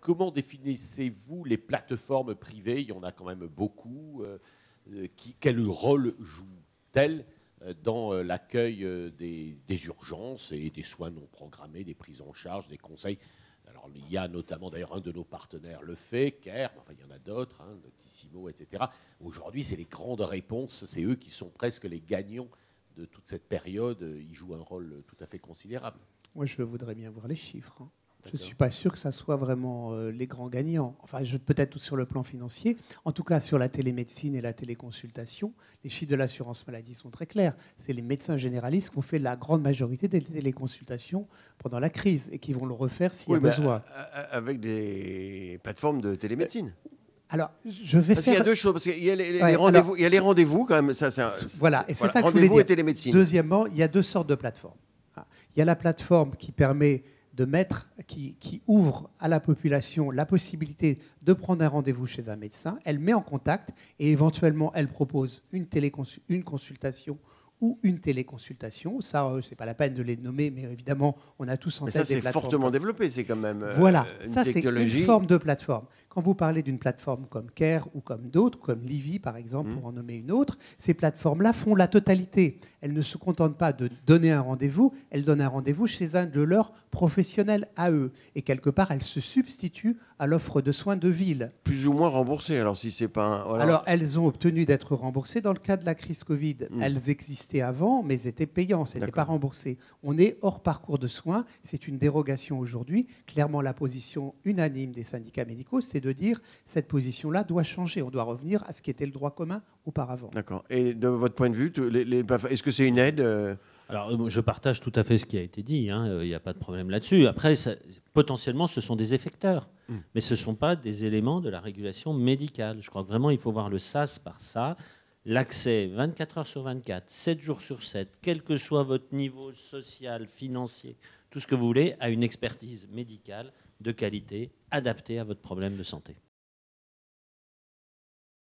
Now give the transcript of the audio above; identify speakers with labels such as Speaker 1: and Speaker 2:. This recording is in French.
Speaker 1: comment définissez-vous les plateformes privées? Il y en a quand même beaucoup. Quel rôle jouent-elles dans l'accueil des urgences et des soins non programmés, des prises en charge, des conseils? Alors, il y a notamment, d'ailleurs, un de nos partenaires le fait, CARE, enfin, il y en a d'autres, hein, Doctissimo, etc. Aujourd'hui, c'est les grandes réponses, c'est eux qui sont presque les gagnants de toute cette période. Ils jouent un rôle tout à fait considérable.
Speaker 2: Moi, je voudrais bien voir les chiffres. Hein. Je ne suis pas sûr que ça soit vraiment les grands gagnants. Enfin, peut-être sur le plan financier. En tout cas, sur la télémédecine et la téléconsultation, les chiffres de l'assurance maladie sont très clairs. C'est les médecins généralistes qui ont fait la grande majorité des téléconsultations pendant la crise et qui vont le refaire s'il y a besoin.
Speaker 3: Avec des plateformes de télémédecine.
Speaker 2: Alors, je vais
Speaker 3: parce qu'il y a deux choses. Parce qu'il y a les rendez-vous, il y a les rendez-vous quand même.
Speaker 2: Voilà, et c'est ça que je voulais
Speaker 3: rendez-vous
Speaker 2: dire.
Speaker 3: et télémédecine.
Speaker 2: Deuxièmement, il y a deux sortes de plateformes. Il y a la plateforme qui permet de mettre, qui ouvre à la population la possibilité de prendre un rendez-vous chez un médecin. Elle met en contact et éventuellement elle propose une consultation ou une téléconsultation. Ça, c'est pas la peine de les nommer, mais évidemment, on a tous en tête des plateformes.
Speaker 3: Ça, c'est fortement développé. C'est quand même
Speaker 2: voilà,
Speaker 3: une
Speaker 2: ça,
Speaker 3: technologie.
Speaker 2: c'est une forme de plateforme. Quand vous parlez d'une plateforme comme CARE ou comme d'autres, comme Livy par exemple, pour en nommer une autre, ces plateformes-là font la totalité. Elles ne se contentent pas de donner un rendez-vous, elles donnent un rendez-vous chez un de leurs professionnels à eux. Et quelque part, elles se substituent à l'offre de soins de ville.
Speaker 3: Plus ou moins remboursées, alors si c'est pas... Voilà.
Speaker 2: Alors, elles ont obtenu d'être remboursées dans le cas de la crise Covid. Elles existaient avant, mais elles étaient payantes, elles n'étaient pas remboursées. On est hors parcours de soins, c'est une dérogation aujourd'hui. Clairement, la position unanime des syndicats médicaux, c'est de dire cette position-là doit changer. On doit revenir à ce qui était le droit commun auparavant.
Speaker 3: D'accord. Et de votre point de vue, est-ce que c'est une aide
Speaker 4: Alors, je partage tout à fait ce qui a été dit. Il n'y a pas de problème là-dessus. Après, potentiellement, ce sont des effecteurs. Mais ce ne sont pas des éléments de la régulation médicale. Je crois que vraiment, il faut voir le SAS par ça. L'accès 24 heures sur 24, 7 jours sur 7, quel que soit votre niveau social, financier, tout ce que vous voulez, à une expertise médicale de qualité adaptée à votre problème de santé.